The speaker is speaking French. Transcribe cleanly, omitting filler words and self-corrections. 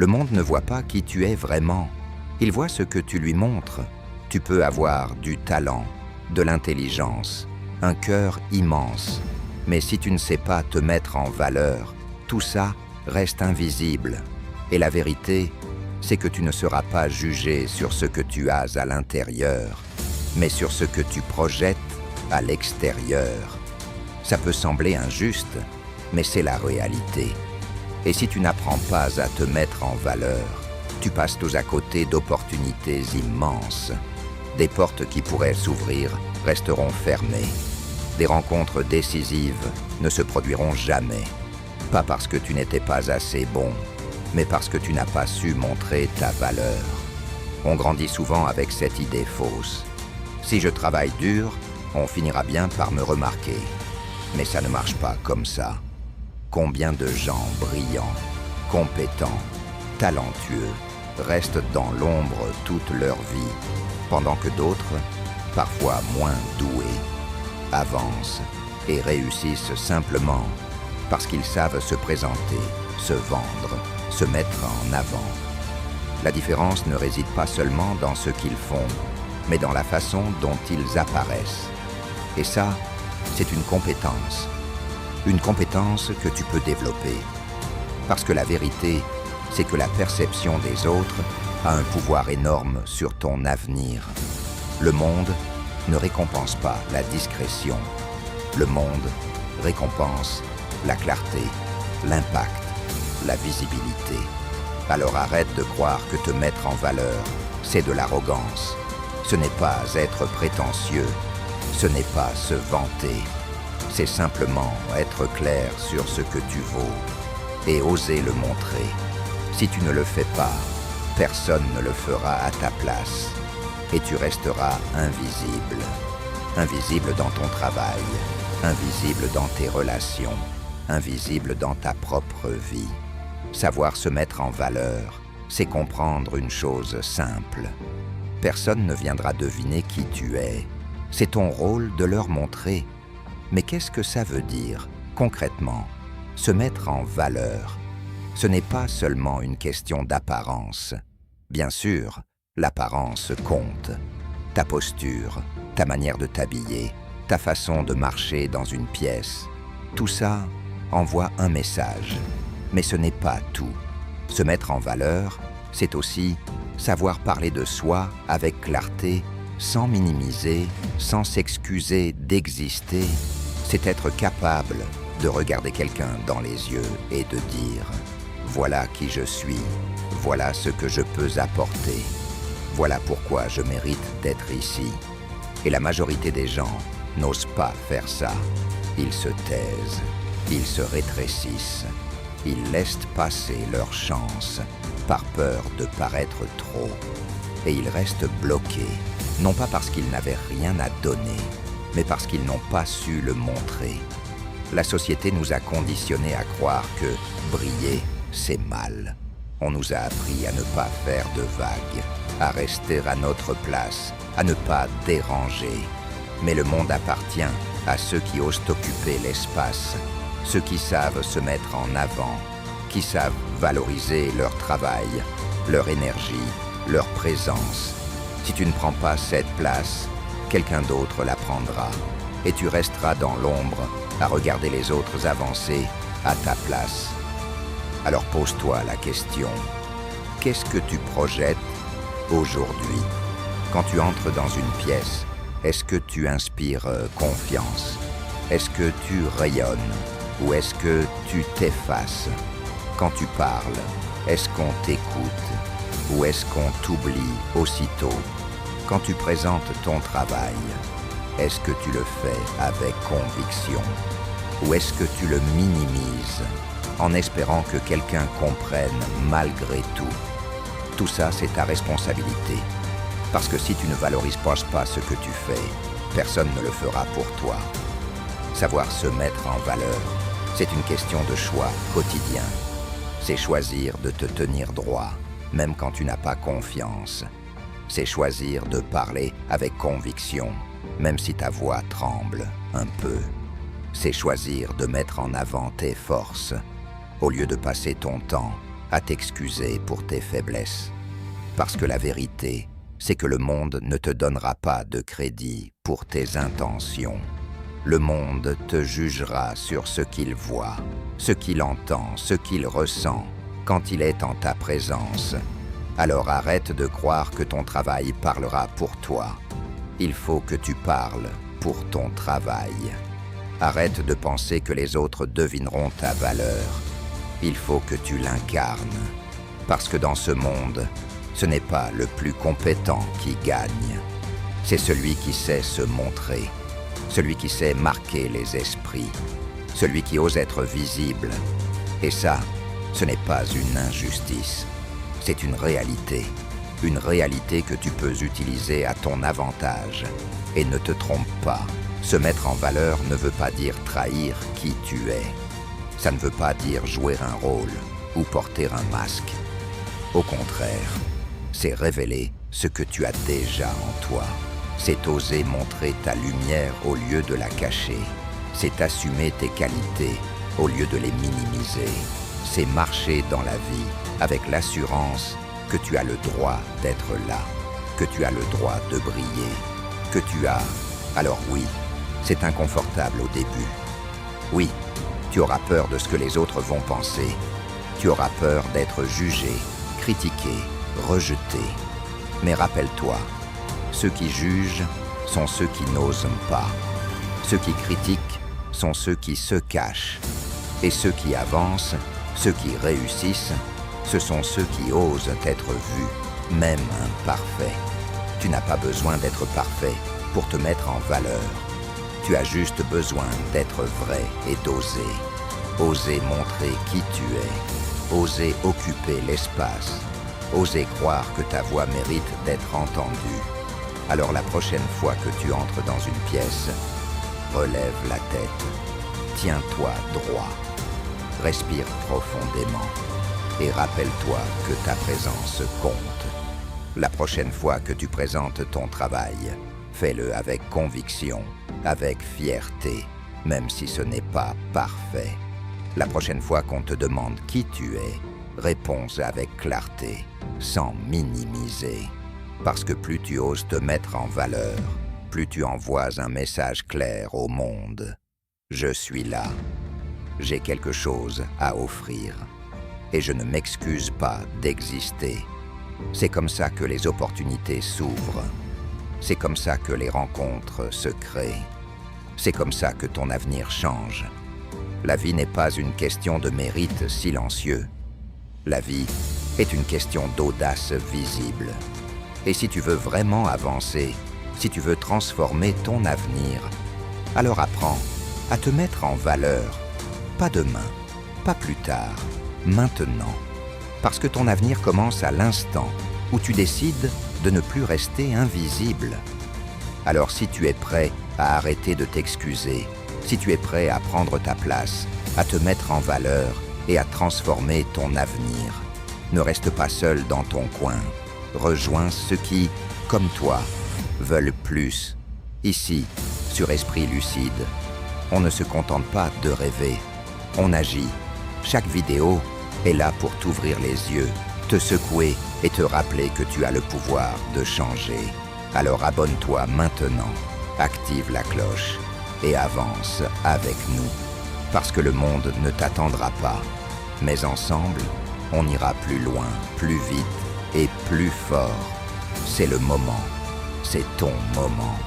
Le monde ne voit pas qui tu es vraiment. Il voit ce que tu lui montres. Tu peux avoir du talent, de l'intelligence, un cœur immense. Mais si tu ne sais pas te mettre en valeur, tout ça reste invisible. Et la vérité, c'est que tu ne seras pas jugé sur ce que tu as à l'intérieur, mais sur ce que tu projettes à l'extérieur. Ça peut sembler injuste, mais c'est la réalité. Et si tu n'apprends pas à te mettre en valeur, tu passes tous à côté d'opportunités immenses. Des portes qui pourraient s'ouvrir resteront fermées. Des rencontres décisives ne se produiront jamais. Pas parce que tu n'étais pas assez bon, mais parce que tu n'as pas su montrer ta valeur. On grandit souvent avec cette idée fausse. Si je travaille dur, on finira bien par me remarquer. Mais ça ne marche pas comme ça. Combien de gens brillants, compétents, talentueux restent dans l'ombre toute leur vie, pendant que d'autres, parfois moins doués, avancent et réussissent simplement parce qu'ils savent se présenter, se vendre, se mettre en avant. La différence ne réside pas seulement dans ce qu'ils font, mais dans la façon dont ils apparaissent. Et ça, c'est une compétence. Une compétence que tu peux développer. Parce que la vérité, c'est que la perception des autres a un pouvoir énorme sur ton avenir. Le monde ne récompense pas la discrétion. Le monde récompense la clarté, l'impact, la visibilité. Alors arrête de croire que te mettre en valeur, c'est de l'arrogance. Ce n'est pas être prétentieux, ce n'est pas se vanter. C'est simplement être clair sur ce que tu vaux et oser le montrer. Si tu ne le fais pas, personne ne le fera à ta place et tu resteras invisible. Invisible dans ton travail, invisible dans tes relations, invisible dans ta propre vie. Savoir se mettre en valeur, c'est comprendre une chose simple. Personne ne viendra deviner qui tu es. C'est ton rôle de leur montrer. Mais qu'est-ce que ça veut dire, concrètement, se mettre en valeur? Ce n'est pas seulement une question d'apparence. Bien sûr, l'apparence compte. Ta posture, ta manière de t'habiller, ta façon de marcher dans une pièce, tout ça envoie un message. Mais ce n'est pas tout. Se mettre en valeur, c'est aussi savoir parler de soi avec clarté, sans minimiser, sans s'excuser d'exister. C'est être capable de regarder quelqu'un dans les yeux et de dire « Voilà qui je suis, voilà ce que je peux apporter, voilà pourquoi je mérite d'être ici. » Et la majorité des gens n'osent pas faire ça. Ils se taisent, ils se rétrécissent, ils laissent passer leur chance par peur de paraître trop. Et ils restent bloqués, non pas parce qu'ils n'avaient rien à donner, mais parce qu'ils n'ont pas su le montrer. La société nous a conditionnés à croire que briller, c'est mal. On nous a appris à ne pas faire de vagues, à rester à notre place, à ne pas déranger. Mais le monde appartient à ceux qui osent occuper l'espace, ceux qui savent se mettre en avant, qui savent valoriser leur travail, leur énergie, leur présence. Si tu ne prends pas cette place, quelqu'un d'autre la prendra et tu resteras dans l'ombre à regarder les autres avancer à ta place. Alors pose-toi la question, qu'est-ce que tu projettes aujourd'hui? Quand tu entres dans une pièce, est-ce que tu inspires confiance? Est-ce que tu rayonnes? Ou est-ce que tu t'effaces? Quand tu parles, est-ce qu'on t'écoute? Ou est-ce qu'on t'oublie aussitôt? Quand tu présentes ton travail, est-ce que tu le fais avec conviction? Ou est-ce que tu le minimises en espérant que quelqu'un comprenne malgré tout? Tout ça, c'est ta responsabilité. Parce que si tu ne valorises pas ce que tu fais, personne ne le fera pour toi. Savoir se mettre en valeur, c'est une question de choix quotidien. C'est choisir de te tenir droit, même quand tu n'as pas confiance. C'est choisir de parler avec conviction, même si ta voix tremble un peu. C'est choisir de mettre en avant tes forces, au lieu de passer ton temps à t'excuser pour tes faiblesses. Parce que la vérité, c'est que le monde ne te donnera pas de crédit pour tes intentions. Le monde te jugera sur ce qu'il voit, ce qu'il entend, ce qu'il ressent, quand il est en ta présence. Alors arrête de croire que ton travail parlera pour toi. Il faut que tu parles pour ton travail. Arrête de penser que les autres devineront ta valeur. Il faut que tu l'incarnes. Parce que dans ce monde, ce n'est pas le plus compétent qui gagne. C'est celui qui sait se montrer, celui qui sait marquer les esprits, celui qui ose être visible. Et ça, ce n'est pas une injustice, c'est une réalité que tu peux utiliser à ton avantage. Et ne te trompe pas, se mettre en valeur ne veut pas dire trahir qui tu es. Ça ne veut pas dire jouer un rôle ou porter un masque. Au contraire, c'est révéler ce que tu as déjà en toi. C'est oser montrer ta lumière au lieu de la cacher. C'est assumer tes qualités au lieu de les minimiser. C'est marcher dans la vie avec l'assurance que tu as le droit d'être là, que tu as le droit de briller, que tu as... Alors oui, c'est inconfortable au début. Oui, tu auras peur de ce que les autres vont penser. Tu auras peur d'être jugé, critiqué, rejeté. Mais rappelle-toi, ceux qui jugent sont ceux qui n'osent pas. Ceux qui critiquent sont ceux qui se cachent. Et ceux qui avancent, ceux qui réussissent, ce sont ceux qui osent être vus, même imparfaits. Tu n'as pas besoin d'être parfait pour te mettre en valeur. Tu as juste besoin d'être vrai et d'oser. Oser montrer qui tu es. Oser occuper l'espace. Oser croire que ta voix mérite d'être entendue. Alors la prochaine fois que tu entres dans une pièce, relève la tête. Tiens-toi droit. Respire profondément. Et rappelle-toi que ta présence compte. La prochaine fois que tu présentes ton travail, fais-le avec conviction, avec fierté, même si ce n'est pas parfait. La prochaine fois qu'on te demande qui tu es, réponds avec clarté, sans minimiser. Parce que plus tu oses te mettre en valeur, plus tu envoies un message clair au monde. Je suis là. J'ai quelque chose à offrir. Et je ne m'excuse pas d'exister. C'est comme ça que les opportunités s'ouvrent. C'est comme ça que les rencontres se créent. C'est comme ça que ton avenir change. La vie n'est pas une question de mérite silencieux. La vie est une question d'audace visible. Et si tu veux vraiment avancer, si tu veux transformer ton avenir, alors apprends à te mettre en valeur. Pas demain, pas plus tard, maintenant. Parce que ton avenir commence à l'instant où tu décides de ne plus rester invisible. Alors si tu es prêt à arrêter de t'excuser, si tu es prêt à prendre ta place, à te mettre en valeur et à transformer ton avenir, ne reste pas seul dans ton coin. Rejoins ceux qui, comme toi, veulent plus. Ici, sur Esprit Lucide, on ne se contente pas de rêver, on agit. Chaque vidéo est là pour t'ouvrir les yeux, te secouer et te rappeler que tu as le pouvoir de changer. Alors abonne-toi maintenant, active la cloche et avance avec nous. Parce que le monde ne t'attendra pas, mais ensemble, on ira plus loin, plus vite et plus fort. C'est le moment, c'est ton moment.